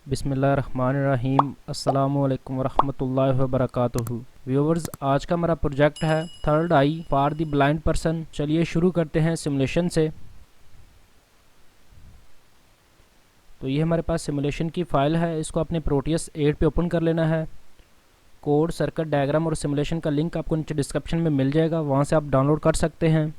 बिस्मिल्लाहिर्रहमानिर्रहीम। अस्सलामुअलैकुम वरहमतुल्लाहि वबरकातुहू। व्यूवर्स, आज का हमारा प्रोजेक्ट है third I for the blind person. चलिए शुरू करते हैं सिमुलेशन से। तो ये हमारे पास सिमुलेशन की फ़ाइल है, इसको अपने प्रोटियस 8 पे ओपन कर लेना है। कोड, सर्किट डायग्राम और सिमुलेशन का लिंक आपको नीचे डिस्क्रिप्शन में मिल जाएगा, वहाँ से आप डाउनलोड कर सकते हैं।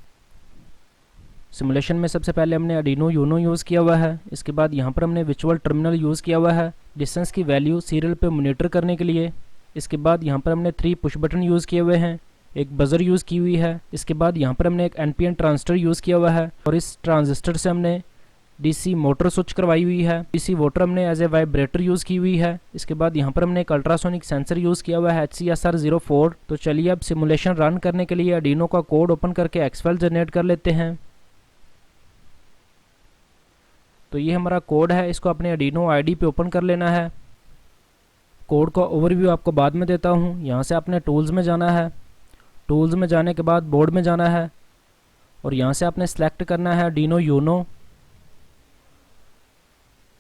सिमुलेशन में सबसे पहले हमने आर्डिनो यूनो यूज़ किया हुआ है। इसके बाद यहाँ पर हमने विचुअल टर्मिनल यूज़ किया हुआ है डिस्टेंस की वैल्यू सीरियल पे मॉनिटर करने के लिए। इसके बाद यहाँ पर हमने 3 पुश बटन यूज़ किए हुए हैं, एक बज़र यूज़ की हुई है। इसके बाद यहाँ पर हमने एक एनपीएन ट्रांजिस्टर यूज़ किया हुआ है और इस ट्रांजिस्टर से हमने डीसी मोटर स्विच करवाई हुई है। डीसी मोटर हमने एज ए वाइब्रेटर यूज़ की हुई है। इसके बाद यहाँ पर हमने एक अल्ट्रासोनिक सेंसर यूज़ किया हुआ है HCSR04। तो चलिए अब सिमुलेशन रन करने के लिए आर्डिनो का कोड ओपन करके एक्सफाइल जनरेट कर लेते हैं। तो ये हमारा कोड है, इसको अपने आर्डिनो आईडी पे ओपन कर लेना है। कोड का ओवरव्यू आपको बाद में देता हूँ। यहाँ से आपने टूल्स में जाना है, टूल्स में जाने के बाद बोर्ड में जाना है और यहाँ से आपने सेलेक्ट करना है आर्डिनो यूनो।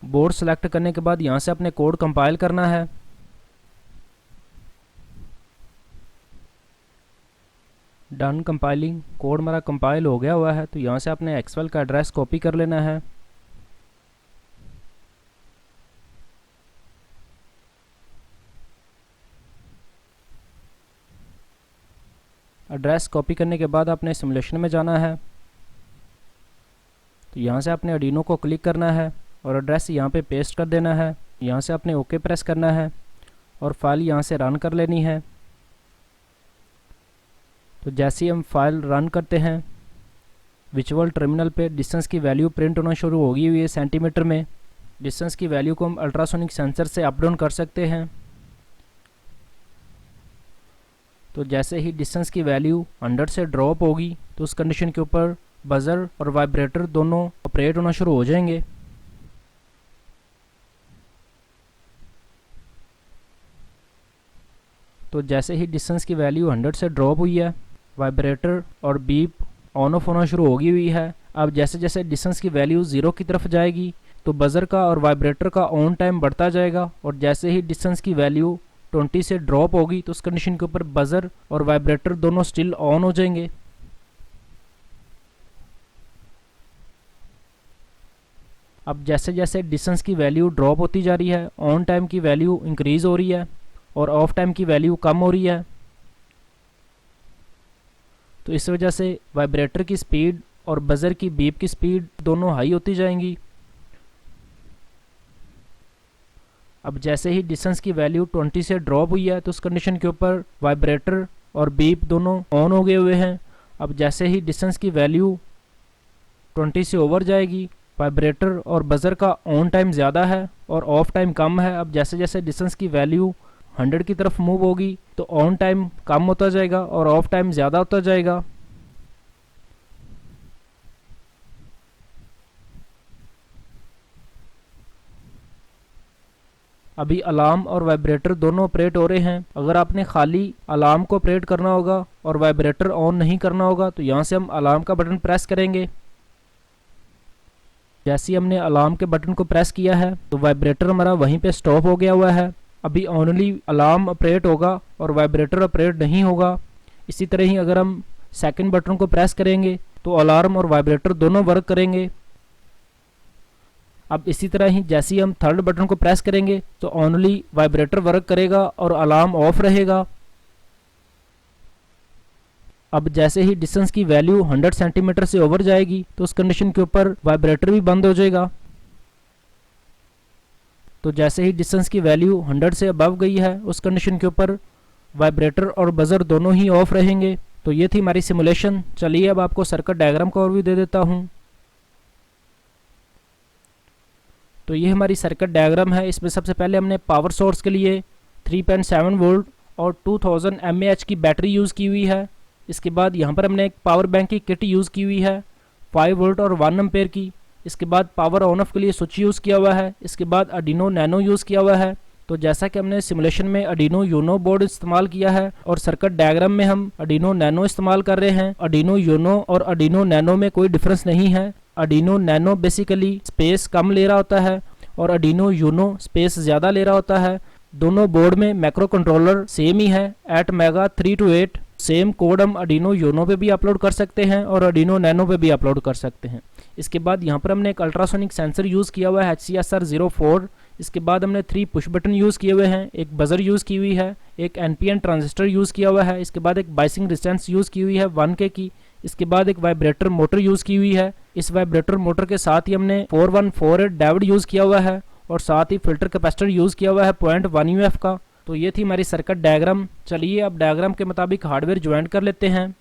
बोर्ड सेलेक्ट करने के बाद यहाँ से अपने कोड कंपाइल करना है। Done compiling. कोड हमारा कंपाइल हो गया हुआ है। तो यहाँ से आपने एक्सफाइल का एड्रेस कॉपी कर लेना है। एड्रेस कॉपी करने के बाद आपने सिमुलेशन में जाना है। तो यहाँ से आपने आर्डिनो को क्लिक करना है और एड्रेस यहाँ पे पेस्ट कर देना है। यहाँ से आपने ओके प्रेस करना है और फाइल यहाँ से रन कर लेनी है। तो जैसे ही हम फाइल रन करते हैं, विचुअल टर्मिनल पे डिस्टेंस की वैल्यू प्रिंट होना शुरू होगी हुई है सेंटीमीटर में। डिस्टेंस की वैल्यू को हम अल्ट्रासोनिक सेंसर से अप डाउन कर सकते हैं। तो जैसे ही डिस्टेंस की वैल्यू 100 से ड्रॉप होगी तो उस कंडीशन के ऊपर बज़र और वाइब्रेटर दोनों ऑपरेट होना शुरू हो जाएंगे। तो जैसे ही डिस्टेंस की वैल्यू 100 से ड्रॉप हुई है, वाइब्रेटर और बीप ऑन ऑफ होना शुरू होगी हुई है। अब जैसे जैसे डिस्टेंस की वैल्यू 0 की तरफ जाएगी तो बज़र का और वाइब्रेटर का ऑन टाइम बढ़ता जाएगा और जैसे ही डिस्टेंस की वैल्यू 20 से ड्रॉप होगी तो उस कंडीशन के ऊपर बज़र और वाइब्रेटर दोनों स्टिल ऑन हो जाएंगे। अब जैसे जैसे डिस्टेंस की वैल्यू ड्रॉप होती जा रही है, ऑन टाइम की वैल्यू इंक्रीज़ हो रही है और ऑफ टाइम की वैल्यू कम हो रही है। तो इस वजह से वाइब्रेटर की स्पीड और बज़र की बीप की स्पीड दोनों हाई होती जाएंगी। अब जैसे ही डिस्टेंस की वैल्यू 20 से ड्रॉप हुई है तो उस कंडीशन के ऊपर वाइब्रेटर और बीप दोनों ऑन हो गए हुए हैं। अब जैसे ही डिस्टेंस की वैल्यू 20 से ओवर जाएगी, वाइब्रेटर और बज़र का ऑन टाइम ज़्यादा है और ऑफ टाइम कम है। अब जैसे जैसे डिस्टेंस की वैल्यू 100 की तरफ मूव होगी तो ऑन टाइम कम होता जाएगा और ऑफ टाइम ज़्यादा होता जाएगा। अभी अलार्म और वाइब्रेटर दोनों ऑपरेट हो रहे हैं। अगर आपने खाली अलार्म को ऑपरेट करना होगा और वाइब्रेटर ऑन नहीं करना होगा तो यहाँ से हम अलार्म का बटन प्रेस करेंगे। जैसे ही हमने अलार्म के बटन को प्रेस किया है तो वाइब्रेटर हमारा वहीं पे स्टॉप हो गया हुआ है। अभी ओनली अलार्म ऑपरेट होगा और वाइब्रेटर ऑपरेट नहीं होगा। इसी तरह ही अगर हम सेकंड बटन को प्रेस करेंगे तो अलार्म और वाइब्रेटर दोनों वर्क करेंगे। अब इसी तरह ही जैसे ही हम थर्ड बटन को प्रेस करेंगे तो ओनली वाइब्रेटर वर्क करेगा और अलार्म ऑफ रहेगा। अब जैसे ही डिस्टेंस की वैल्यू 100 सेंटीमीटर से ओवर जाएगी तो उस कंडीशन के ऊपर वाइब्रेटर भी बंद हो जाएगा। तो जैसे ही डिस्टेंस की वैल्यू 100 से अबव गई है उस कंडीशन के ऊपर वाइब्रेटर और बज़र दोनों ही ऑफ रहेंगे। तो ये थी हमारी सिमुलेशन। चलिए अब आपको सर्किट डायग्राम का ओवरव्यू दे देता हूँ। तो ये हमारी सर्किट डायग्राम है। इसमें सबसे पहले हमने पावर सोर्स के लिए 3.7 वोल्ट और 2000 mAh की बैटरी यूज़ की हुई है। इसके बाद यहाँ पर हमने एक पावर बैंक की किट यूज़ की हुई है 5 वोल्ट और 1 एम्पेयर की। इसके बाद पावर ऑन ऑफ के लिए स्विच यूज़ किया हुआ है। इसके बाद आर्डिनो नैनो यूज़ किया हुआ है। तो जैसा कि हमने सिमुलेशन में आर्डिनो यूनो बोर्ड इस्तेमाल किया है और सर्किट डायग्राम में हम आर्डिनो नैनो इस्तेमाल कर रहे हैं। आर्डिनो यूनो और आर्डिनो नैनो में कोई डिफरेंस नहीं है। आर्डिनो नैनो बेसिकली स्पेस कम ले रहा होता है और Arduino Uno स्पेस ज़्यादा ले रहा होता है। दोनों बोर्ड में मैक्रो कंट्रोलर सेम ही है। एट मेगा 328 सेम कोड हम Arduino Uno पे भी अपलोड कर सकते हैं और Arduino Nano पे भी अपलोड कर सकते हैं। इसके बाद यहाँ पर हमने एक अल्ट्रासोनिक सेंसर यूज़ किया हुआ है HCSR04। इसके बाद हमने 3 पुश बटन यूज़ किए हुए हैं, एक बजर यूज़ की हुई है, एक NPN ट्रांजिस्टर यूज़ किया हुआ है। इसके बाद एक बाइसिंग डिस्टेंस यूज़ की हुई है 1K की। इसके बाद एक वाइब्रेटर मोटर यूज़ की हुई है। इस वाइब्रेटर मोटर के साथ ही हमने 4148 डायोड यूज़ किया हुआ है और साथ ही फिल्टर कैपेसिटर यूज़ किया हुआ है 0.1 UF का। तो ये थी हमारी सर्किट डायग्राम। चलिए अब डायग्राम के मुताबिक हार्डवेयर ज्वाइन कर लेते हैं।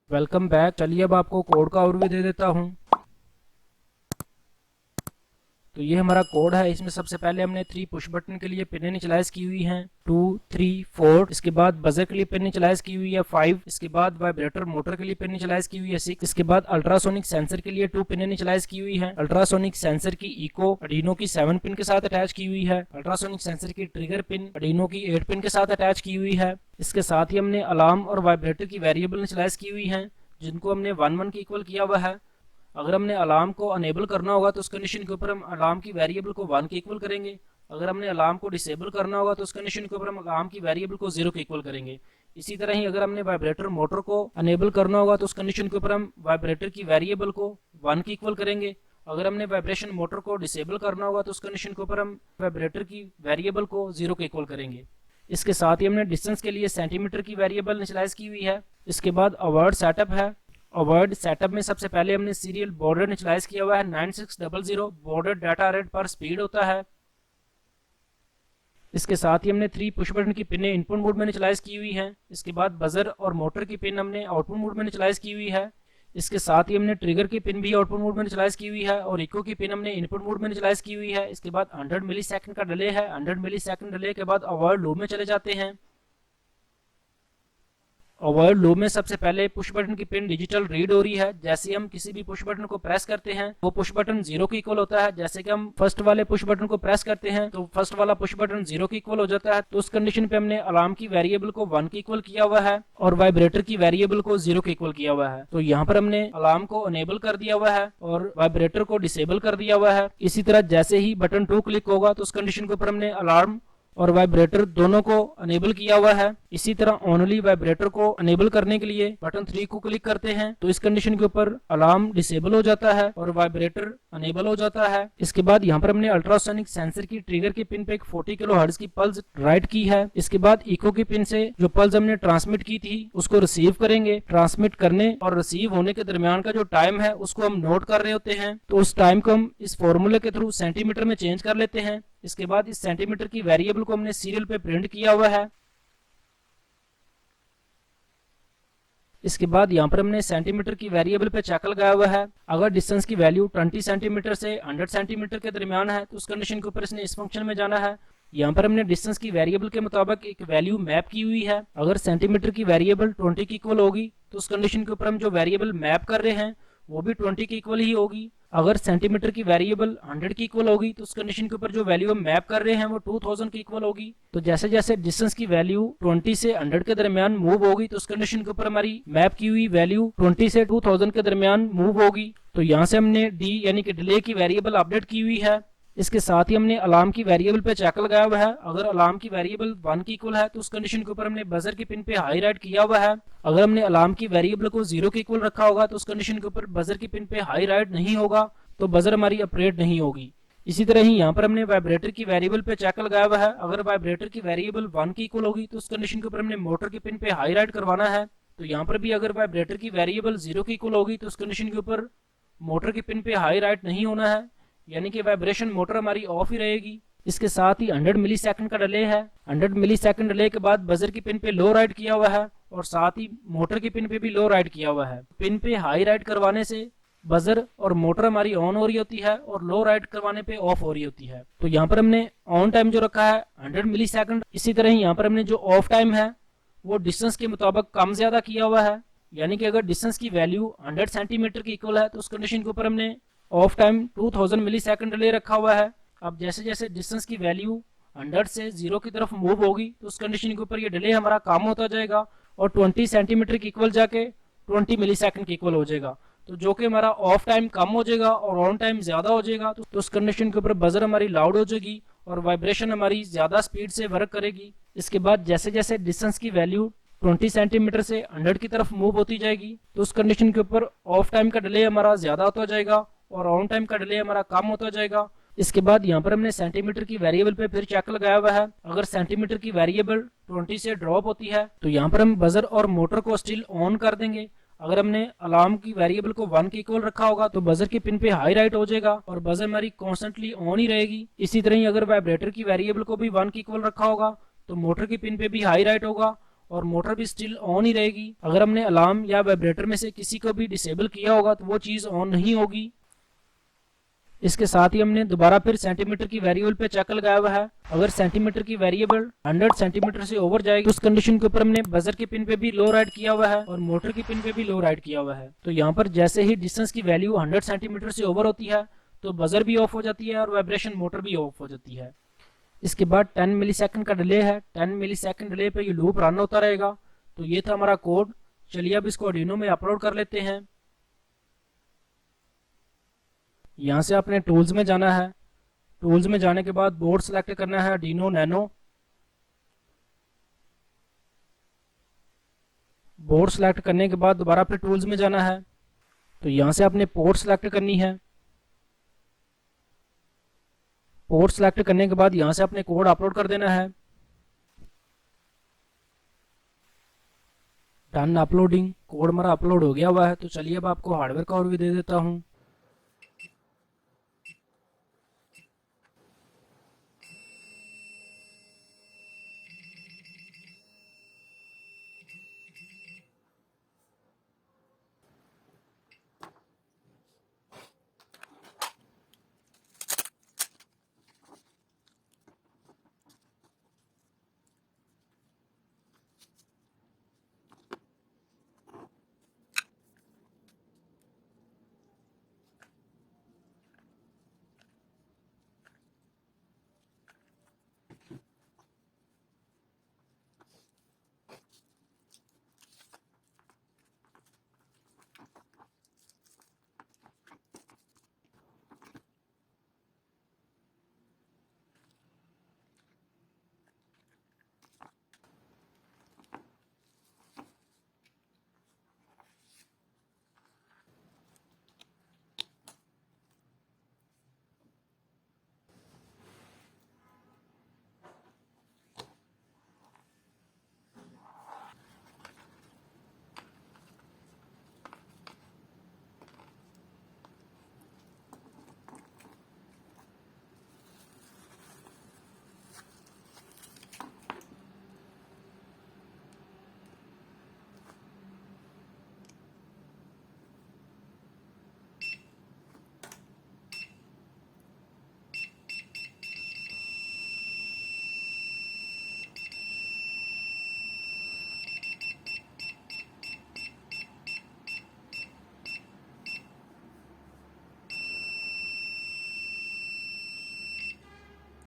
Welcome back. चलिए अब आपको कोड का ओवरव्यू दे देता हूँ। तो ये हमारा कोड है। इसमें सबसे पहले हमने 3 पुश बटन के लिए पिन इनिशियलाइज की हुई हैं 2, 3, 4। इसके बाद बजर के लिए पिन इनिशियलाइज की हुई है 5। इसके बाद वाइब्रेटर मोटर के लिए पिन इनिशियलाइज की हुई है 6। इसके बाद अल्ट्रासोनिक सेंसर के लिए 2 पिन इनिशियलाइज की हुई है। अल्ट्रासोनिक सेंसर की इको अर्डिनो की 7 पिन के साथ अटैच की हुई है। अल्ट्रासोनिक सेंसर की ट्रिगर पिन अर्डिनो की 8 पिन के साथ अटैच की हुई है। इसके साथ ही हमने अलार्म और वाइब्रेटर की वेरिएबल इनिशियलाइज की हुई है, जिनको हमने 1 1 के इक्वल किया हुआ है। अगर हमने अलार्म को अनेबल करना होगा तो उस कंडीशन के ऊपर हम अलार्म की वेरिएबल को 1 के इक्वल करेंगे। अगर हमने अलार्म को डिसेबल करना होगा तो उस कंडीशन के ऊपर हम अलार्म की वेरिएबल को 0 के इक्वल करेंगे। इसी तरह ही अगर हमने वाइब्रेटर मोटर को अनेबल करना होगा तो उस कंडीशन के ऊपर हम वाइब्रेटर की वेरिएबल को 1 के इक्वल करेंगे। अगर हमने वाइब्रेशन मोटर को डिसेबल करना होगा तो उस कंडीशन के ऊपर हम वाइब्रेटर की वेरिएबल को 0 के इक्वल करेंगे। इसके साथ ही हमने डिस्टेंस के लिए सेंटीमीटर की वेरिएबल इनिशियलाइज की हुई है। इसके बाद अवर्ड सेटअप है। अवर्ड सेटअप में सबसे पहले हमने सीरियल बॉर्डर इनिशियलाइज किया हुआ है 9600। बॉर्डर डाटा रेट पर स्पीड होता है। इसके साथ ही हमने 3 पुश बटन की पिनें इनपुट मोड में इनिशियलाइज की हुई हैं। इसके बाद बजर और मोटर की पिन हमने आउटपुट मोड में इनिशियलाइज की हुई है। इसके साथ ही हमने ट्रिगर की पिन भी आउटपुट मोड में इनिशियलाइज की हुई है और इको की पिन हमने इनपुट मोड में इनिशियलाइज की हुई है। इसके बाद 100 मिली सेकंड का डिले है। 100 मिली सेकंड डिले के बाद अवर्ड लूप में चले जाते हैं। अवर्ड लूप में सबसे पहले पुश बटन की पिन डिजिटल रीड हो रही है। जैसे हम किसी भी पुश बटन को प्रेस करते हैं वो पुश बटन 0 के इक्वल होता है। जैसे कि हम फर्स्ट वाले पुश बटन को प्रेस करते हैं तो फर्स्ट वाला पुश बटन 0 के इक्वल हो जाता है। तो उस कंडीशन पे हमने अलार्म की वेरिएबल को 1 के इक्वल किया हुआ है और वाइब्रेटर की वेरिएबल को 0 के इक्वल किया हुआ है। तो यहाँ पर हमने अलार्म को अनेबल कर दिया हुआ है और वाइब्रेटर को डिसेबल कर दिया हुआ है। इसी तरह जैसे ही बटन 2 क्लिक होगा तो उस कंडीशन के ऊपर हमने अलार्म और वाइब्रेटर दोनों को अनेबल किया हुआ है। इसी तरह ओनली वाइब्रेटर को अनेबल करने के लिए बटन 3 को क्लिक करते हैं तो इस कंडीशन के ऊपर अलार्म डिसेबल हो जाता है और वाइब्रेटर अनेबल हो जाता है। इसके बाद यहाँ पर हमने अल्ट्रासोनिक सेंसर की ट्रिगर की पिन पे एक 40 किलोहर्ट्ज की पल्स राइट की है। इसके बाद इको की पिन से जो पल्स हमने ट्रांसमिट की थी उसको रिसीव करेंगे। ट्रांसमिट करने और रिसीव होने के दरमियान का जो टाइम है उसको हम नोट कर रहे होते हैं। तो उस टाइम को हम इस फॉर्मूले के थ्रू सेंटीमीटर में चेंज कर लेते हैं। इसके बाद इस सेंटीमीटर की वेरिएबल को हमने सीरियल पे प्रिंट किया हुआ है। इसके बाद यहाँ पर हमने सेंटीमीटर की वेरिएबल पे चेक लगाया हुआ है। अगर डिस्टेंस की वैल्यू 20 सेंटीमीटर से 100 सेंटीमीटर के दरमियान है तो उस कंडीशन के ऊपर इसने इस फंक्शन में जाना है। यहाँ पर हमने डिस्टेंस की वेरिएबल के मुताबिक एक वैल्यू मैप की हुई है। अगर सेंटीमीटर की वेरिएबल 20 की इक्वल होगी तो उस कंडीशन के ऊपर हम जो वेरिएबल मैप कर रहे हैं वो भी 20 की इक्वल ही होगी। अगर सेंटीमीटर की वेरिएबल 100 की इक्वल होगी तो उस कंडीशन के ऊपर जो वैल्यू हम मैप कर रहे हैं वो 2000 की इक्वल होगी। तो जैसे जैसे डिस्टेंस की वैल्यू 20 से 100 के दरमियान मूव होगी तो उस कंडीशन के ऊपर हमारी मैप की हुई वैल्यू 20 से 2000 के दरमियान मूव होगी। तो यहाँ से हमने डी यानी कि डिले की वेरिएबल अपडेट की हुई है। इसके साथ ही हमने अलार्म की वेरिएबल पे चेक लगाया हुआ है। अगर अलार्म की वेरिएबल 1 की इक्वल है तो उस कंडीशन के ऊपर हमने बजर की पिन पे हाई राइट किया हुआ है। अगर हमने अलार्म की वेरिएबल को 0 के इक्वल रखा होगा तो उस कंडीशन के ऊपर बजर की पिन पे हाई राइट नहीं होगा, तो बजर हमारी ऑपरेट नहीं होगी। इसी तरह ही यहाँ पर हमने वाइब्रेटर की वेरिएबल पे चेक लगाया हुआ है। अगर वाइब्रेटर की वेरिएबल 1 की इक्वल होगी तो उस कंडीशन के ऊपर हमने मोटर की पिन पे हाई राइट करवाना है। तो यहाँ पर भी अगर वाइब्रेटर की वेरिएबल 0 की इक्वल होगी तो उस कंडीशन के ऊपर मोटर की पिन पे हाई राइट नहीं होना है, यानी कि वाइब्रेशन मोटर हमारी ऑफ ही रहेगी। इसके साथ ही 100 मिली सेकंड का डिले है। 100 मिली सेकंड डिले के बाद बजर की पिन पे लो राइट किया हुआ है और साथ ही मोटर की पिन पे भी लो राइट किया हुआ है। पिन पे हाई राइट करवाने से बजर और मोटर हमारी ऑन हो रही होती है और लो राइट करवाने पे ऑफ हो रही होती है। तो यहाँ पर हमने ऑन टाइम जो रखा है 100 मिली सेकंड। इसी तरह ही यहाँ पर हमने जो ऑफ टाइम है वो डिस्टेंस के मुताबिक कम ज्यादा किया हुआ है, यानी कि अगर डिस्टेंस की वैल्यू 100 सेंटीमीटर की इक्वल है तो उस कंडीशन के ऊपर हमने off time 2000 millisecond delay रखा हुआ है। अब जैसे जैसे डिस्टेंस की वैल्यू 100 से 0 की तरफ मूव होगी तो उस कंडीशन के ऊपर ये डिले हमारा कम होता जाएगा और 20 सेंटीमीटर की इक्वल जाके 20 मिली सेकंड की इक्वल हो जाएगा। तो जो कि हमारा ऑफ टाइम कम हो जाएगा और ऑन टाइम ज्यादा हो जाएगा। तो उस कंडीशन के ऊपर बजर हमारी लाउड हो जाएगी और वाइब्रेशन हमारी ज्यादा स्पीड से वर्क करेगी। इसके बाद जैसे जैसे डिस्टेंस की वैल्यू 20 सेंटीमीटर से 100 की तरफ मूव होती जाएगी तो उस कंडीशन के ऊपर ऑफ टाइम का डिले हमारा ज्यादा होता जाएगा और ऑन टाइम का डिले हमारा कम होता जाएगा। इसके बाद यहाँ पर हमने सेंटीमीटर की वेरिएबल पे फिर चेक लगाया हुआ है। अगर सेंटीमीटर की वेरिएबल 20 से ड्रॉप होती है तो यहाँ पर हम बजर और मोटर को स्टिल ऑन कर देंगे। अगर हमने अलार्म की वेरिएबल को 1 के इक्वल रखा होगा तो बजर की पिन पे हाई राइट हो जाएगा और बजर हमारी कॉन्स्टेंटली ऑन ही रहेगी। इसी तरह ही अगर वाइब्रेटर की वेरिएबल को भी 1 के इक्वल रखा होगा तो मोटर की पिन पे भी हाई राइट होगा और मोटर भी स्टिल ऑन ही रहेगी। अगर हमने अलार्म या वाइब्रेटर में से किसी को भी डिसेबल किया होगा तो वो चीज़ ऑन नहीं होगी। इसके साथ ही हमने दोबारा फिर सेंटीमीटर की वेरिएबल पे चेक लगाया हुआ है। अगर सेंटीमीटर की वेरिएबल 100 सेंटीमीटर से ओवर जाएगी तो उस कंडीशन के ऊपर हमने बजर की पिन पे भी लो राइट किया हुआ है और मोटर की पिन पे भी लो राइट किया हुआ है। तो यहाँ पर जैसे ही डिस्टेंस की वैल्यू 100 सेंटीमीटर से ओवर होती है तो बजर भी ऑफ हो जाती है और वाइब्रेशन मोटर भी ऑफ हो जाती है। इसके बाद 10 मिलीसेकंड का डिले है। 10 मिलीसेकंड डिले पे ये लूप रन होता रहेगा। तो ये था हमारा कोड। चलिए अब इसको आर्डिनो में अपलोड कर लेते हैं। यहाँ से आपने टूल्स में जाना है। टूल्स में जाने के बाद बोर्ड सेलेक्ट करना है आर्डिनो नैनो। बोर्ड सेलेक्ट करने के बाद दोबारा फिर टूल्स में जाना है। तो यहाँ से आपने पोर्ट सेलेक्ट करनी है। पोर्ट सेलेक्ट करने के बाद यहाँ से अपने कोड अपलोड कर देना है। Done uploading. कोड हमारा अपलोड हो गया हुआ है। तो चलिए अब आपको हार्डवेयर का ओवरव्यू दे देता हूँ।